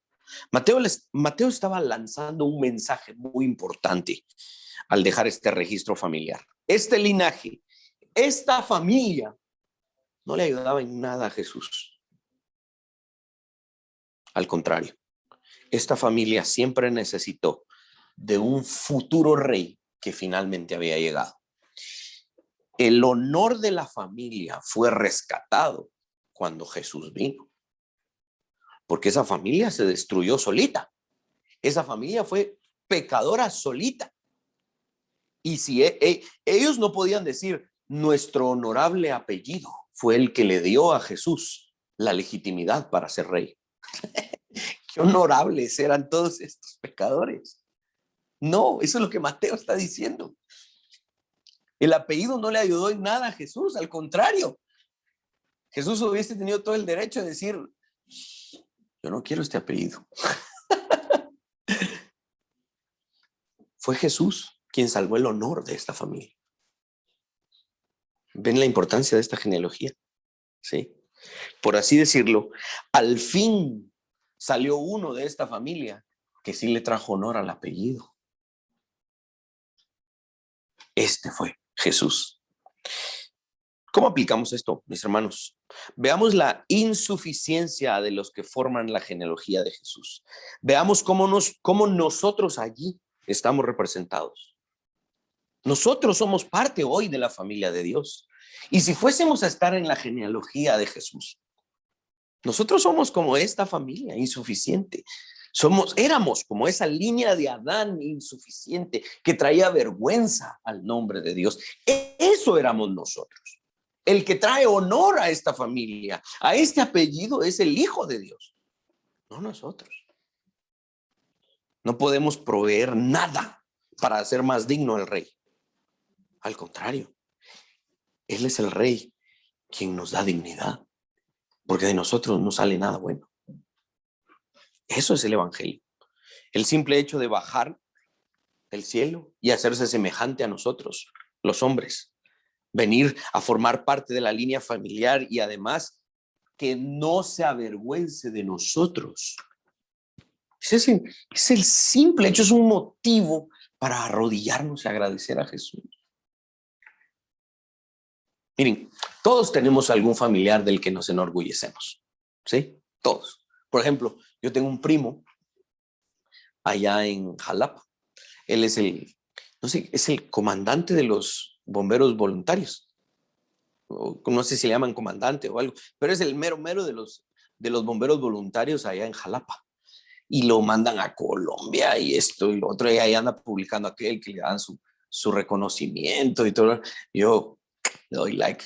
[SPEAKER 1] Mateo estaba lanzando un mensaje muy importante al dejar este registro familiar. Este linaje, esta familia, no le ayudaba en nada a Jesús. Al contrario, esta familia siempre necesitó de un futuro rey que finalmente había llegado. El honor de la familia fue rescatado cuando Jesús vino, porque esa familia se destruyó solita. Esa familia fue pecadora solita. Y si ellos no podían decir: nuestro honorable apellido fue el que le dio a Jesús la legitimidad para ser rey. Qué honorables eran todos estos pecadores. No, eso es lo que Mateo está diciendo. El apellido no le ayudó en nada a Jesús, al contrario. Jesús hubiese tenido todo el derecho de decir: yo no quiero este apellido. Fue Jesús quien salvó el honor de esta familia. ¿Ven la importancia de esta genealogía? Sí. Por así decirlo, al fin salió uno de esta familia que sí le trajo honor al apellido. Este fue Jesús. ¿Cómo aplicamos esto, mis hermanos? Veamos la insuficiencia de los que forman la genealogía de Jesús. Veamos cómo nosotros allí estamos representados. Nosotros somos parte hoy de la familia de Dios. Y si fuésemos a estar en la genealogía de Jesús, nosotros somos como esta familia insuficiente. Éramos como esa línea de Adán insuficiente que traía vergüenza al nombre de Dios. Eso éramos nosotros. El que trae honor a esta familia, a este apellido, es el Hijo de Dios, no nosotros. No podemos proveer nada para hacer más digno al Rey. Al contrario, Él es el Rey quien nos da dignidad, porque de nosotros no sale nada bueno. Eso es el Evangelio. El simple hecho de bajar del cielo y hacerse semejante a nosotros, los hombres, venir a formar parte de la línea familiar y además que no se avergüence de nosotros. Es el simple hecho, es un motivo para arrodillarnos y agradecer a Jesús. Miren, todos tenemos algún familiar del que nos enorgullecemos, ¿sí? Todos. Por ejemplo, yo tengo un primo allá en Jalapa. Él es es el comandante de los bomberos voluntarios. No sé si le llaman comandante o algo, pero es el mero de los bomberos voluntarios allá en Jalapa. Y lo mandan a Colombia y esto y lo otro, y ahí anda publicando aquel que le dan su reconocimiento y todo. Yo le doy like.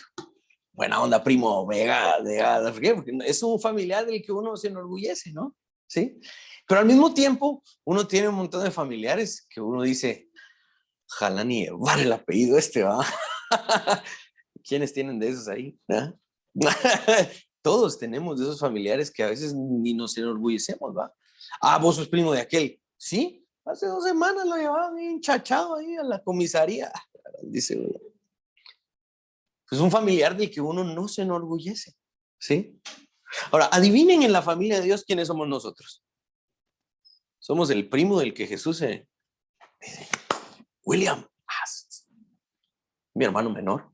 [SPEAKER 1] Buena onda, primo, vega, ¿por qué? Porque es un familiar del que uno se enorgullece, ¿no? ¿Sí? Pero al mismo tiempo, uno tiene un montón de familiares que uno dice, ojalá ni llevar el apellido ¿va? ¿Quiénes tienen de esos ahí? ¿Ah? Todos tenemos de esos familiares que a veces ni nos enorgullecemos, ¿va? Ah, vos sos primo de aquel. Sí, hace 2 semanas lo llevaban hinchachado ahí a la comisaría. Dice uno. Es un familiar del que uno no se enorgullece, ¿sí? Ahora, adivinen en la familia de Dios quiénes somos nosotros. Somos el primo del que Jesús se dice, William, mi hermano menor.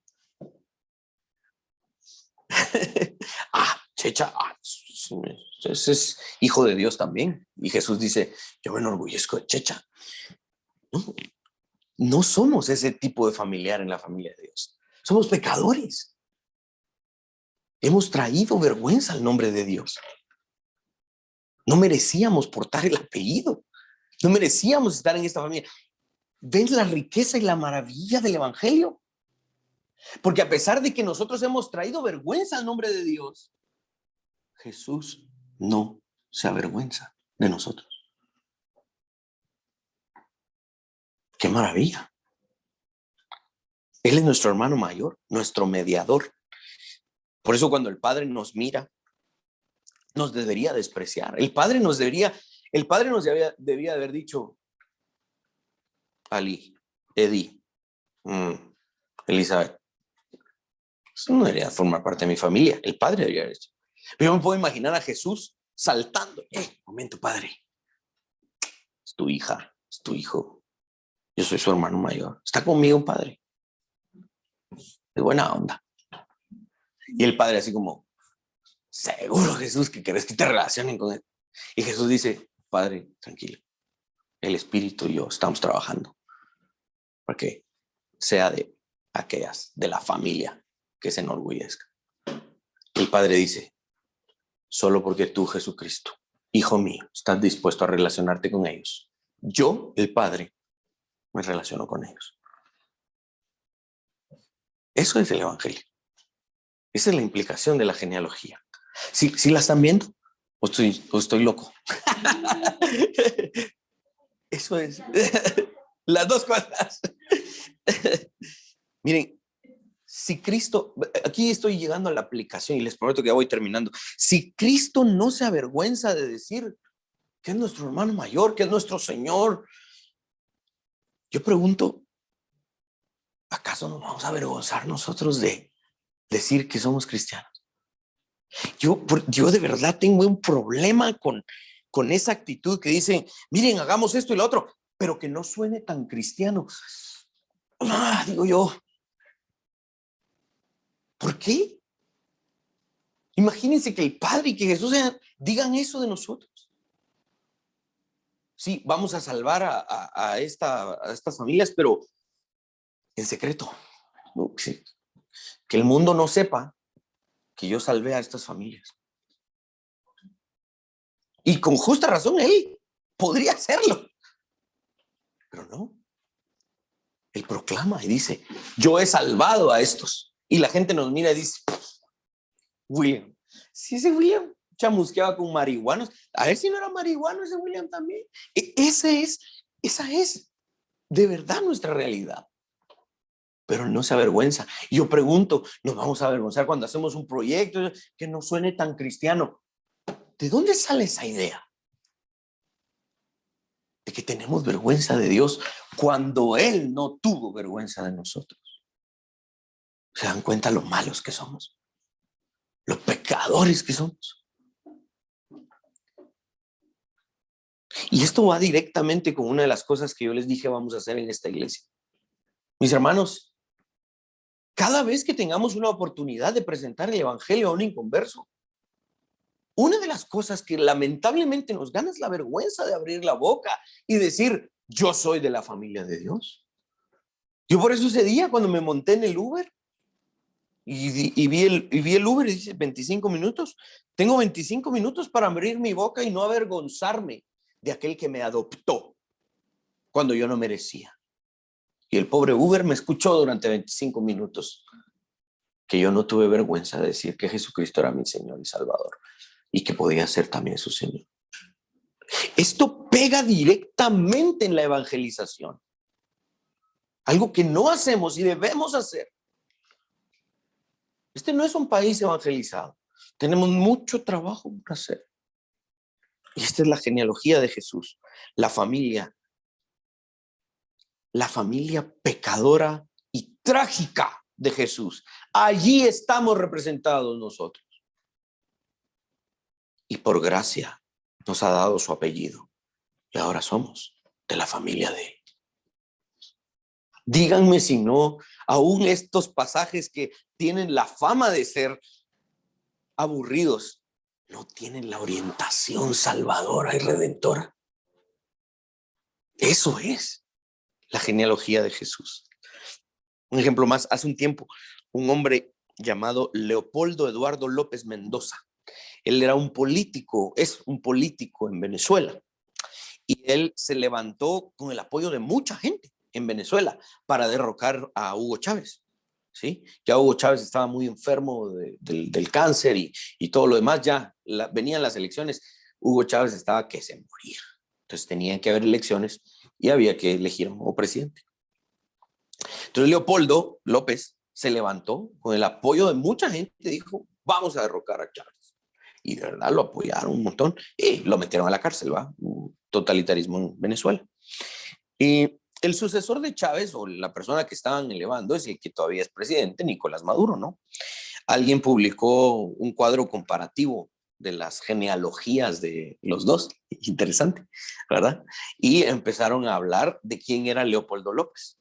[SPEAKER 1] Checha, ese es hijo de Dios también. Y Jesús dice, yo me enorgullezco de Checha. No, no somos ese tipo de familiar en la familia de Dios. Somos pecadores. Hemos traído vergüenza al nombre de Dios. No merecíamos portar el apellido. No merecíamos estar en esta familia. ¿Ven la riqueza y la maravilla del evangelio? Porque a pesar de que nosotros hemos traído vergüenza al nombre de Dios, Jesús no se avergüenza de nosotros. ¡Qué maravilla! Él es nuestro hermano mayor, nuestro mediador. Por eso cuando el Padre nos mira, nos debería despreciar. El Padre nos debería haber dicho, Ali, Eddie, Elizabeth, eso no debería formar parte de mi familia. El Padre debería haber hecho. Pero yo me puedo imaginar a Jesús saltando. Momento, Padre. Es tu hija, es tu hijo. Yo soy su hermano mayor. Está conmigo, Padre. De buena onda. Y el Padre así como, seguro, Jesús, que querés que te relacionen con él. Y Jesús dice, Padre, tranquilo. El Espíritu y yo estamos trabajando para que sea de aquellas, de la familia que se enorgullezca. El Padre dice, solo porque tú, Jesucristo, hijo mío, estás dispuesto a relacionarte con ellos. Yo, el Padre, me relaciono con ellos. Eso es el Evangelio. Esa es la implicación de la genealogía. ¿Sí la están viendo? ¿O estoy loco? Eso es. Las dos cosas. Miren, si Cristo, aquí estoy llegando a la aplicación y les prometo que ya voy terminando. Si Cristo no se avergüenza de decir que es nuestro hermano mayor, que es nuestro Señor, yo pregunto, ¿acaso nos vamos a avergonzar nosotros de decir que somos cristianos? Yo de verdad tengo un problema con esa actitud que dicen, miren, hagamos esto y lo otro, pero que no suene tan cristiano. Digo yo, ¿por qué? Imagínense que el Padre y que Jesús digan eso de nosotros. Sí, vamos a salvar a estas familias, pero en secreto. ¿No? Que el mundo no sepa que yo salvé a estas familias. Y con justa razón él podría hacerlo. Pero no. Él proclama y dice, yo he salvado a estos. Y la gente nos mira y dice, William, si ese William chamusqueaba con marihuanos, a ver si no era marihuano ese William también. Esa es de verdad nuestra realidad. Pero no se avergüenza. Yo pregunto, ¿nos vamos a avergonzar cuando hacemos un proyecto que no suene tan cristiano? ¿De dónde sale esa idea? De que tenemos vergüenza de Dios cuando Él no tuvo vergüenza de nosotros. ¿Se dan cuenta lo malos que somos? Los pecadores que somos. Y esto va directamente con una de las cosas que yo les dije vamos a hacer en esta iglesia. Mis hermanos, cada vez que tengamos una oportunidad de presentar el evangelio a un inconverso, una de las cosas que lamentablemente nos gana es la vergüenza de abrir la boca y decir, yo soy de la familia de Dios. Yo por eso ese día cuando me monté en el Uber y vi el Uber y dice 25 minutos, tengo 25 minutos para abrir mi boca y no avergonzarme de aquel que me adoptó cuando yo no merecía. Y el pobre Uber me escuchó durante 25 minutos que yo no tuve vergüenza de decir que Jesucristo era mi Señor y Salvador y que podía ser también su Señor. Esto pega directamente en la evangelización. Algo que no hacemos y debemos hacer. Este no es un país evangelizado. Tenemos mucho trabajo por hacer. Y esta es la genealogía de Jesús. La familia pecadora y trágica de Jesús. Allí estamos representados nosotros. Y por gracia nos ha dado su apellido. Y ahora somos de la familia de él. Díganme si no, aún estos pasajes que tienen la fama de ser aburridos, no tienen la orientación salvadora y redentora. Eso es la genealogía de Jesús. Un ejemplo más, hace un tiempo, un hombre llamado Leopoldo Eduardo López Mendoza. Él era un político, es un político en Venezuela. Y él se levantó con el apoyo de mucha gente en Venezuela para derrocar a Hugo Chávez. ¿Sí? Ya Hugo Chávez estaba muy enfermo del cáncer y todo lo demás. Ya venían las elecciones. Hugo Chávez estaba que se moría. Entonces tenían que haber elecciones y había que elegir a un nuevo presidente. Entonces Leopoldo López se levantó con el apoyo de mucha gente y dijo, vamos a derrocar a Chávez. Y de verdad lo apoyaron un montón y lo metieron a la cárcel, ¿va? Un totalitarismo en Venezuela. Y el sucesor de Chávez, o la persona que estaban elevando, es el que todavía es presidente, Nicolás Maduro, ¿no? Alguien publicó un cuadro comparativo de las genealogías de los dos, interesante, ¿verdad? Y empezaron a hablar de quién era Leopoldo López.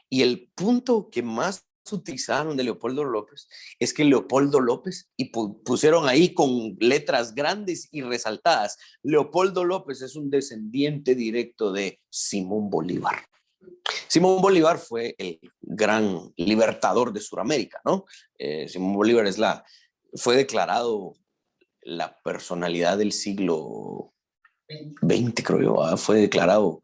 [SPEAKER 1] Y el punto que más utilizaron de Leopoldo López es que Leopoldo López, y pusieron ahí con letras grandes y resaltadas, Leopoldo López es un descendiente directo de Simón Bolívar. Simón Bolívar fue el gran libertador de Sudamérica, ¿no? Simón Bolívar fue declarado la personalidad del siglo XX, creo yo, fue declarado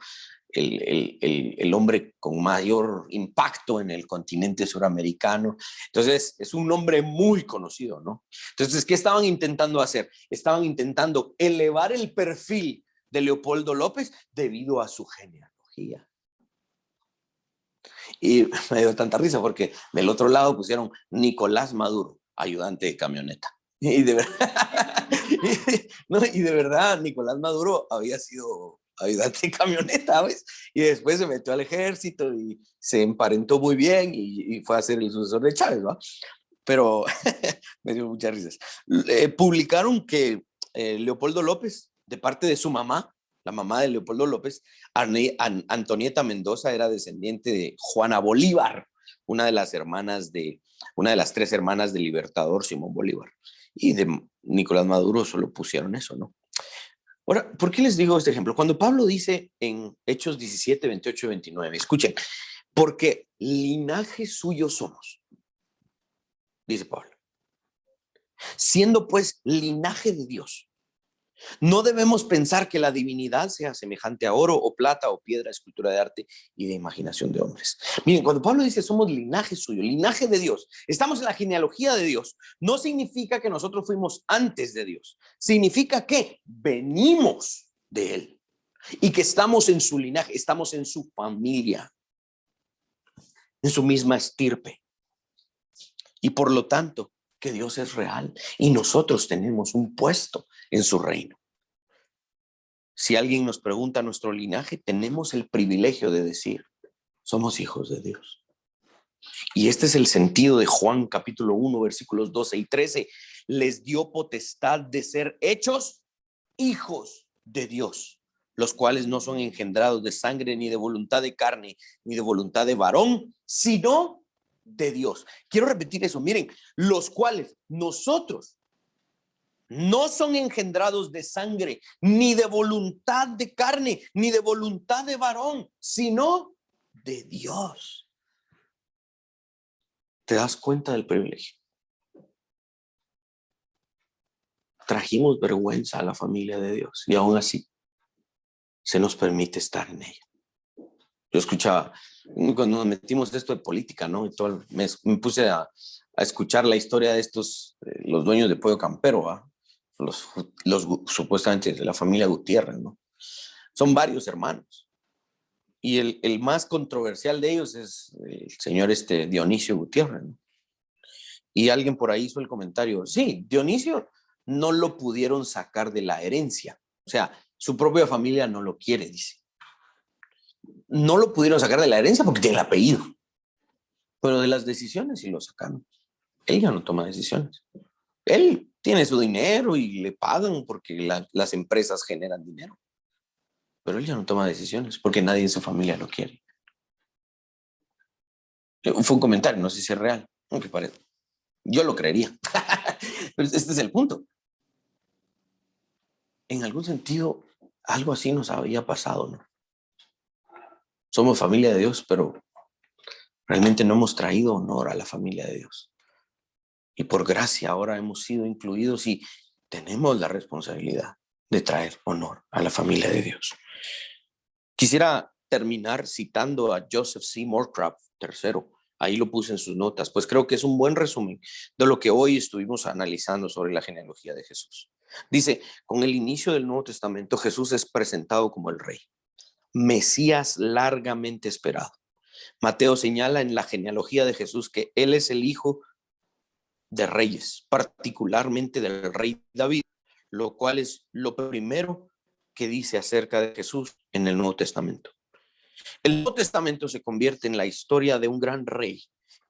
[SPEAKER 1] el hombre con mayor impacto en el continente suramericano. Entonces, es un nombre muy conocido, ¿no? Entonces, ¿qué estaban intentando hacer? Estaban intentando elevar el perfil de Leopoldo López debido a su genealogía. Y me dio tanta risa porque del otro lado pusieron Nicolás Maduro, ayudante de camioneta. Y de verdad, no, y de verdad Nicolás Maduro había sido ayudante de camioneta, ¿ves? Y después se metió al ejército y se emparentó muy bien y fue a ser el sucesor de Chávez, ¿va? Pero me dio muchas risas. Publicaron que Leopoldo López, de parte de su mamá, la mamá de Leopoldo López, Antonieta Mendoza, era descendiente de Juana Bolívar, una de las tres hermanas del libertador Simón Bolívar. Y de Nicolás Maduro solo pusieron eso, ¿no? Ahora, ¿por qué les digo este ejemplo? Cuando Pablo dice en Hechos 17, 28 y 29, escuchen, porque linaje suyo somos, dice Pablo, siendo pues linaje de Dios. No debemos pensar que la divinidad sea semejante a oro o plata o piedra, escultura de arte y de imaginación de hombres. Miren, cuando Pablo dice somos linaje suyo, linaje de Dios, estamos en la genealogía de Dios, no significa que nosotros fuimos antes de Dios. Significa que venimos de Él y que estamos en su linaje, estamos en su familia, en su misma estirpe. Y por lo tanto, que Dios es real y nosotros tenemos un puesto en su reino. Si alguien nos pregunta nuestro linaje, tenemos el privilegio de decir, somos hijos de Dios. Y este es el sentido de Juan capítulo 1, versículos 12 y 13. Les dio potestad de ser hechos hijos de Dios, los cuales no son engendrados de sangre, ni de voluntad de carne, ni de voluntad de varón, sino de Dios. Quiero repetir eso. Miren, los cuales nosotros no son engendrados de sangre, ni de voluntad de carne, ni de voluntad de varón, sino de Dios. ¿Te das cuenta del privilegio? Trajimos vergüenza a la familia de Dios y aún así se nos permite estar en ella. Yo escuchaba, cuando nos metimos esto de política, ¿no? Y todo, me puse a escuchar la historia de estos, los dueños de Pollo Campero, ¿va? Los supuestamente de la familia Gutiérrez, ¿no? Son varios hermanos. Y el más controversial de ellos es el señor Dionisio Gutiérrez, ¿no? Y alguien por ahí hizo el comentario, sí, Dionisio no lo pudieron sacar de la herencia. O sea, su propia familia no lo quiere, dice. No lo pudieron sacar de la herencia porque tiene el apellido. Pero de las decisiones sí lo sacaron. Él ya no toma decisiones. Él tiene su dinero y le pagan porque las empresas generan dinero. Pero él ya no toma decisiones porque nadie en su familia lo quiere. Fue un comentario, no sé si es real. Aunque parece. Yo lo creería. Pero este es el punto. En algún sentido, algo así nos había pasado, ¿no? Somos familia de Dios, pero realmente no hemos traído honor a la familia de Dios. Y por gracia ahora hemos sido incluidos y tenemos la responsabilidad de traer honor a la familia de Dios. Quisiera terminar citando a Joseph C. Morecraft III. Ahí lo puse en sus notas, pues creo que es un buen resumen de lo que hoy estuvimos analizando sobre la genealogía de Jesús. Dice, con el inicio del Nuevo Testamento, Jesús es presentado como el Rey, Mesías largamente esperado. Mateo señala en la genealogía de Jesús que él es el hijo de reyes, particularmente del rey David, lo cual es lo primero que dice acerca de Jesús en el Nuevo Testamento. El Nuevo Testamento se convierte en la historia de un gran rey,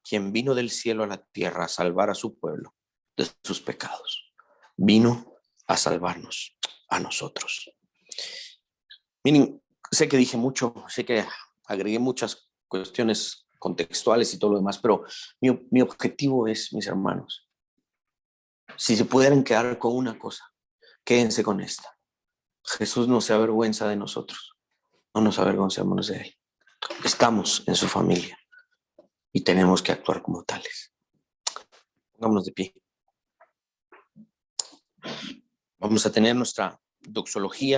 [SPEAKER 1] quien vino del cielo a la tierra a salvar a su pueblo de sus pecados. Vino a salvarnos a nosotros. Miren, sé que dije mucho, sé que agregué muchas cuestiones contextuales y todo lo demás, pero mi objetivo es, mis hermanos, si se pudieran quedar con una cosa, quédense con esta. Jesús no se avergüenza de nosotros, no nos avergoncemos de él. Estamos en su familia y tenemos que actuar como tales. Pongámonos de pie. Vamos a tener nuestra doxología.